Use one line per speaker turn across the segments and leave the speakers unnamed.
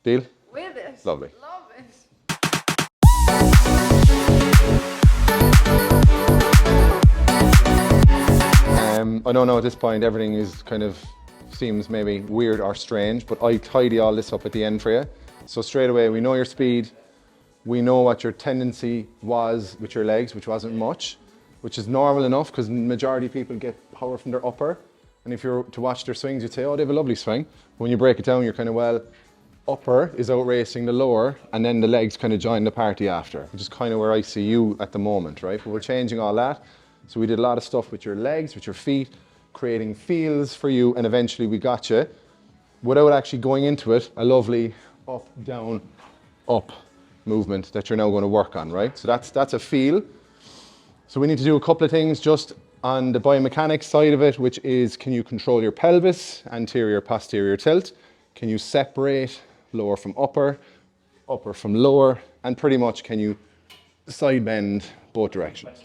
Deal?
With it.
Lovely.
Love it.
I don't know at this point, everything is kind of seems maybe weird or strange, but I tidy all this up at the end for you. So straight away, we know your speed. We know what your tendency was with your legs, which wasn't much, which is normal enough because majority of people get power from their upper. And if you're to watch their swings, you'd say, oh, they have a lovely swing. When you break it down, you're kind of, well, upper is outracing the lower, and then the legs kind of join the party after, which is kind of where I see you at the moment, right? But we're changing all that. So we did a lot of stuff with your legs, with your feet, creating feels for you, and eventually we got you, without actually going into it, a lovely up, down, up movement that you're now going to work on, right? So that's a feel. So we need to do a couple of things just on the biomechanics side of it, which is, can you control your pelvis, anterior, posterior tilt? Can you separate lower from upper, upper from lower, and pretty much can you side bend both directions?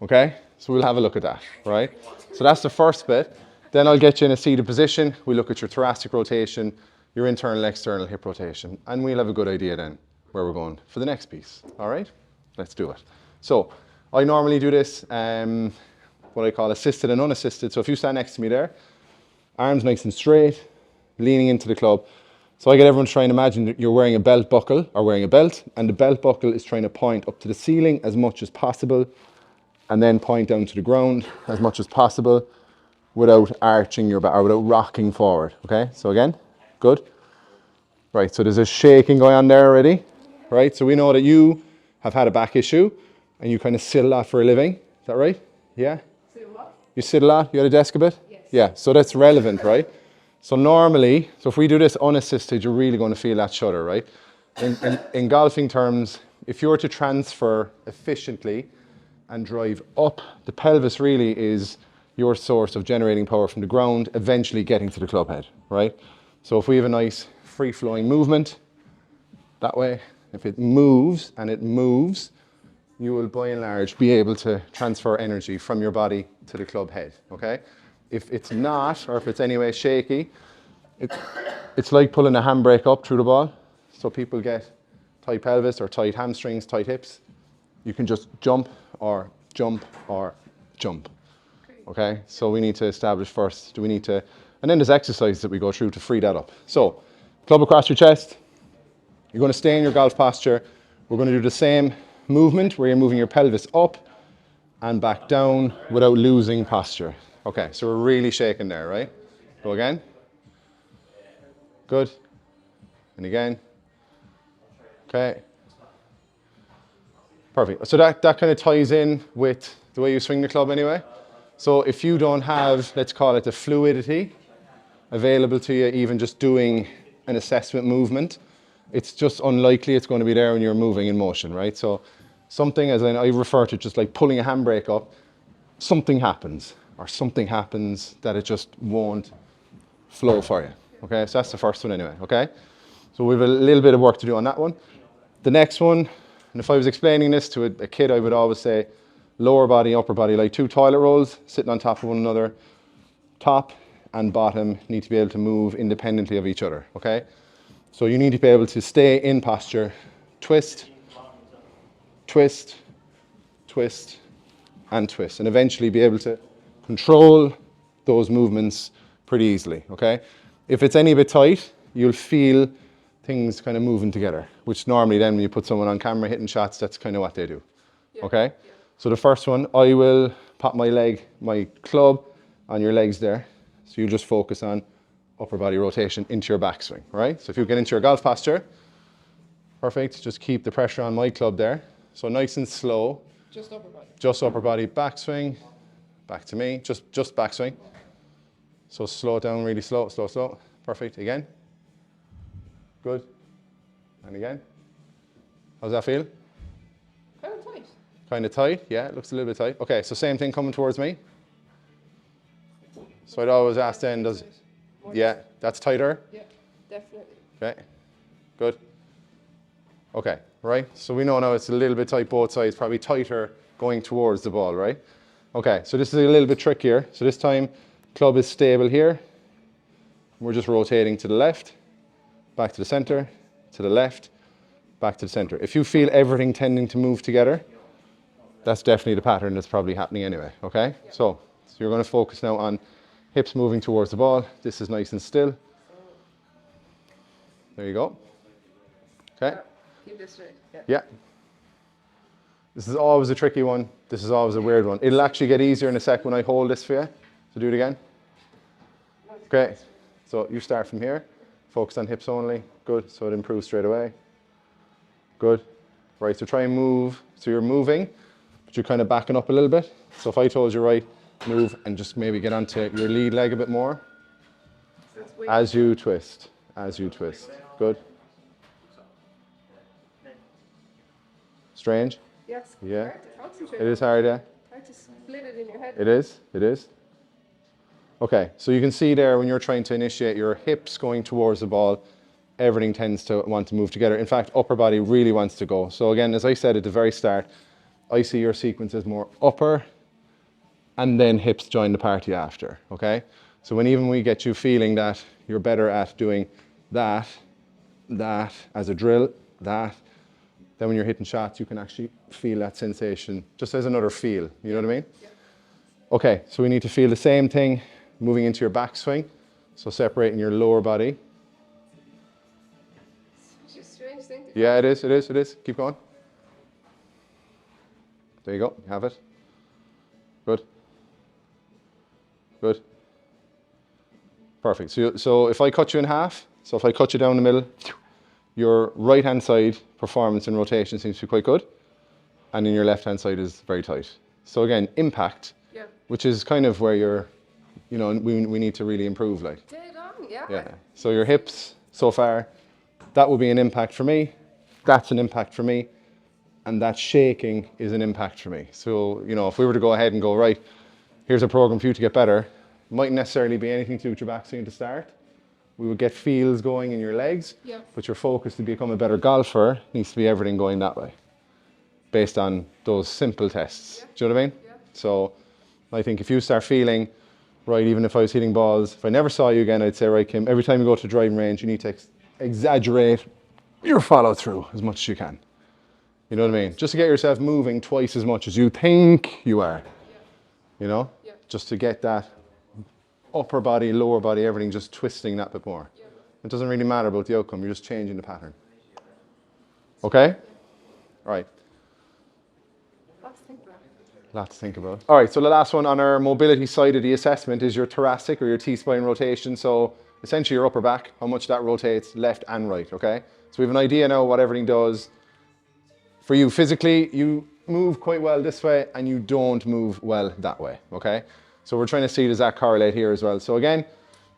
Okay, so we'll have a look at that, right? So that's the first bit. Then I'll get you in a seated position. We look at your thoracic rotation, your internal, external hip rotation, and we'll have a good idea then where we're going for the next piece. All right, let's do it. So I normally do this, what I call assisted and unassisted. So if you stand next to me there, arms nice and straight, leaning into the club. So I get everyone trying to imagine that you're wearing a belt buckle or wearing a belt, and the belt buckle is trying to point up to the ceiling as much as possible, and then point down to the ground as much as possible without arching your back or without rocking forward. Okay, so again, good. Right, so there's a shaking going on there already, right? So we know that you have had a back issue and you kind of sit a lot for a living. Is that right? Yeah?
Sit what?
You sit a lot? You at a desk a bit?
Yes.
Yeah, so that's relevant, right? So normally, so if we do this unassisted, you're really going to feel that shudder, right? In golfing terms, if you were to transfer efficiently and drive up, the pelvis really is your source of generating power from the ground, eventually getting to the club head, right? So if we have a nice free-flowing movement that way, if it moves and it moves, you will by and large be able to transfer energy from your body to the club head, okay? If it's not, or if it's anyway shaky, it's like pulling a handbrake up through the ball. So people get tight pelvis or tight hamstrings, tight hips. You can just jump or jump or jump. Okay, so we need to establish first, and then there's exercises that we go through to free that up. So, club across your chest. You're going to stay in your golf posture. We're going to do the same movement where you're moving your pelvis up and back down without losing posture. Okay, so we're really shaking there, right? Go again. Good. And again. Okay. Perfect. So that kind of ties in with the way you swing the club anyway. So if you don't have, let's call it the fluidity available to you, even just doing an assessment movement, it's just unlikely it's going to be there when you're moving in motion, right? So something, as I refer to just like pulling a handbrake up, something happens that it just won't flow for you. Okay, so that's the first one anyway, okay? So we have a little bit of work to do on that one. The next one, and if I was explaining this to a kid, I would always say lower body, upper body, like two toilet rolls sitting on top of one another. Top and bottom need to be able to move independently of each other, okay? So you need to be able to stay in posture, twist, twist, twist, and twist, and eventually be able to control those movements pretty easily, okay? If it's any bit tight, you'll feel things kind of moving together, which normally then when you put someone on camera hitting shots, that's kind of what they do, okay? Yeah. So the first one, I will pop my club on your legs there. So you just focus on upper body rotation into your backswing, right? So if you get into your golf posture, perfect, just keep the pressure on my club there. So nice and slow.
Just upper body.
Just upper body, backswing, back to me, just backswing. So slow it down, really slow, slow, slow. Perfect, again. Good. And again. How's that feel?
Kind of tight.
Kind of tight, yeah, it looks a little bit tight. Okay, so same thing coming towards me. So I'd always ask then, yeah, that's tighter?
Yeah, definitely.
Okay, good. Okay, right, so we know now it's a little bit tight both sides, probably tighter going towards the ball, right? Okay, so this is a little bit trickier. So this time, club is stable here. We're just rotating to the left, back to the center, to the left, back to the center. If you feel everything tending to move together, that's definitely the pattern that's probably happening anyway, okay? So you're going to focus now on hips moving towards the ball. This is nice and still. There you go. Okay?
Keep this straight. Yeah.
Yeah. This is always a tricky one. This is always a weird one. It'll actually get easier in a sec when I hold this for you. So do it again. Okay. So you start from here. Focus on hips only. Good. So it improves straight away. Good. Right. So try and move. So you're moving, but you're kind of backing up a little bit. So if I told you, right, move and just maybe get onto your lead leg a bit more. As you twist. As you twist. Good. Strange?
Yes.
Yeah.
Hard to concentrate.
It is hard, yeah.
Hard to split it in your head.
It is. It is. Okay, so you can see there when you're trying to initiate your hips going towards the ball, everything tends to want to move together. In fact, upper body really wants to go. So again, as I said at the very start, I see your sequence as more upper and then hips join the party after, okay? So when even we get you feeling that you're better at doing that as a drill, that, then when you're hitting shots, you can actually feel that sensation just as another feel, you know what I mean?
Yeah.
Okay, so we need to feel the same thing moving into your backswing. So separating your lower body.
Such a strange thing to
Yeah, it is, it is, it is. Keep going. There you go, you have it. Good. Good. Perfect. So if I cut you in half, so if I cut you down the middle, your right hand side performance and rotation seems to be quite good, and then your left hand side is very tight. So again, impact,
Yeah.
which is kind of where you're, you know, we need to really improve, like.
Dead on, yeah.
Yeah. So your hips so far, that will be an impact for me. That's an impact for me. And that shaking is an impact for me. So, you know, if we were to go ahead and go, right, here's a program for you to get better, it mightn't necessarily be anything to do with your backswing to start. We would get feels going in your legs,
Yeah.
but your focus to become a better golfer needs to be everything going that way, based on those simple tests.
Yeah.
Do you know what I mean?
Yeah.
So I think if you start feeling, right, even if I was hitting balls, if I never saw you again, I'd say, right, Kim, every time you go to the driving range, you need to exaggerate your follow through as much as you can. You know what I mean? Just to get yourself moving twice as much as you think you are.
Yeah.
You know?
Yeah.
Just to get that upper body, lower body, everything just twisting that bit more.
Yeah.
It doesn't really matter about the outcome, you're just changing the pattern. Okay? All right.
Lots to think about.
Lot to think about. All right, so the last one on our mobility side of the assessment is your thoracic or your T-spine rotation. So essentially your upper back, how much that rotates left and right, okay? So we have an idea now what everything does. For you physically, you move quite well this way and you don't move well that way, okay? So we're trying to see, does that correlate here as well? So again,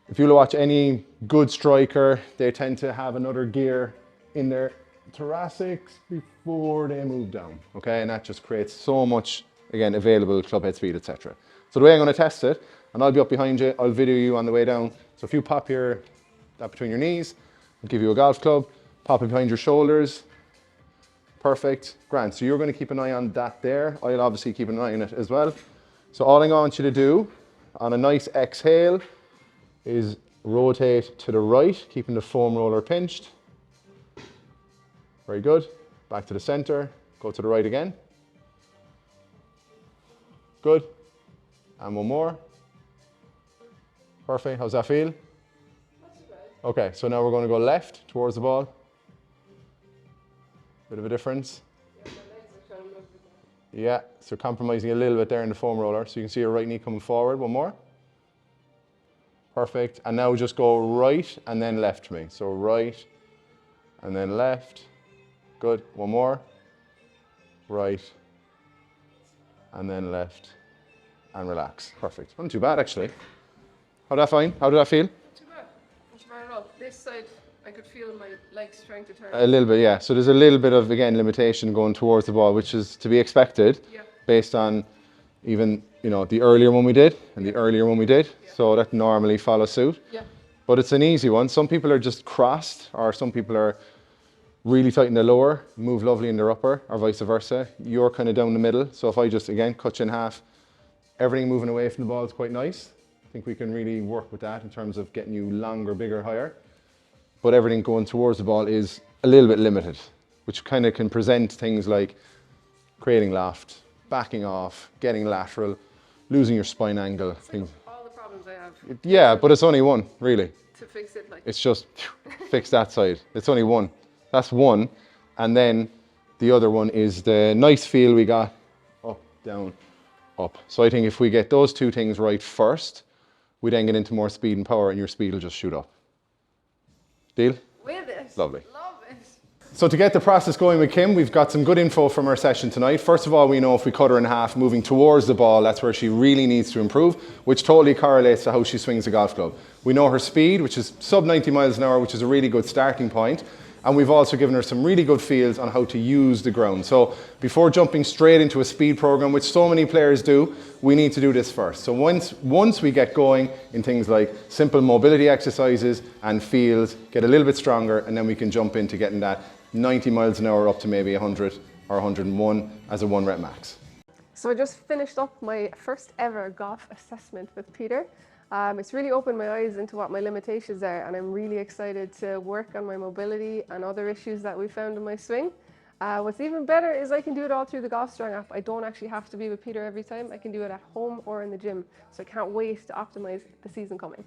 if you watch any good striker, they tend to have another gear in their thoracics before they move down, okay? And that just creates so much, again, available club head speed, etc. So the way I'm going to test it, and I'll be up behind you, I'll video you on the way down. So if you pop that between your knees, I'll give you a golf club, pop it behind your shoulders. Perfect, grand. So you're going to keep an eye on that there. I'll obviously keep an eye on it as well. So all I want you to do on a nice exhale is rotate to the right, keeping the foam roller pinched. Very good. Back to the center, go to the right again. Good. And one more. Perfect. How's that feel?
Not too bad.
Okay, so now we're going to go left towards the ball. Bit of a difference.
Yeah, my legs are trying to move a bit.
Yeah, so compromising a little bit there in the foam roller. So you can see your right knee coming forward. One more. Perfect. And now just go right and then left for me. So right and then left. Good. One more. Right and then left and relax. Perfect. Not too bad actually. How did that fine? How did that feel?
Not too bad. Not too bad at all. This side, I could feel my legs trying to turn.
A little bit, yeah. So there's a little bit of, again, limitation going towards the ball, which is to be expected
Yeah.
based on even, you know, the earlier one we did and the earlier one we did.
Yeah.
So that normally follows suit.
Yeah.
But it's an easy one. Some people are just crossed, or some people are really tight in the lower, move lovely in their upper, or vice versa. You're kind of down the middle. So if I just, again, cut you in half, everything moving away from the ball is quite nice. I think we can really work with that in terms of getting you longer, bigger, higher. but everything going towards the ball is a little bit limited, which kind of can present things like creating loft, backing off, getting lateral, losing your spine angle. Things.
All the problems I have.
Yeah, but it's only one, really.
To fix it, like.
It's just fix that side. It's only one. That's one. And then the other one is the nice feel we got up, down, up. So I think if we get those two things right first, we then get into more speed and power and your speed will just shoot up. Deal?
With it.
Lovely.
Love it.
So to get the process going with Kim, we've got some good info from our session tonight. First of all, we know if we cut her in half, moving towards the ball, that's where she really needs to improve, which totally correlates to how she swings a golf club. We know her speed, which is sub 90 miles an hour, which is a really good starting point. And we've also given her some really good feels on how to use the ground. So before jumping straight into a speed program, which so many players do, we need to do this first. So once we get going in things like simple mobility exercises and feels, get a little bit stronger, and then we can jump into getting that 90 miles an hour up to maybe 100 or 101 as a 1 rep max.
So I just finished up my first ever golf assessment with Peter. It's really opened my eyes into what my limitations are, and I'm really excited to work on my mobility and other issues that we found in my swing. What's even better is I can do it all through the Golf Strong app. I don't actually have to be with Peter every time. I can do it at home or in the gym. So I can't wait to optimize the season coming.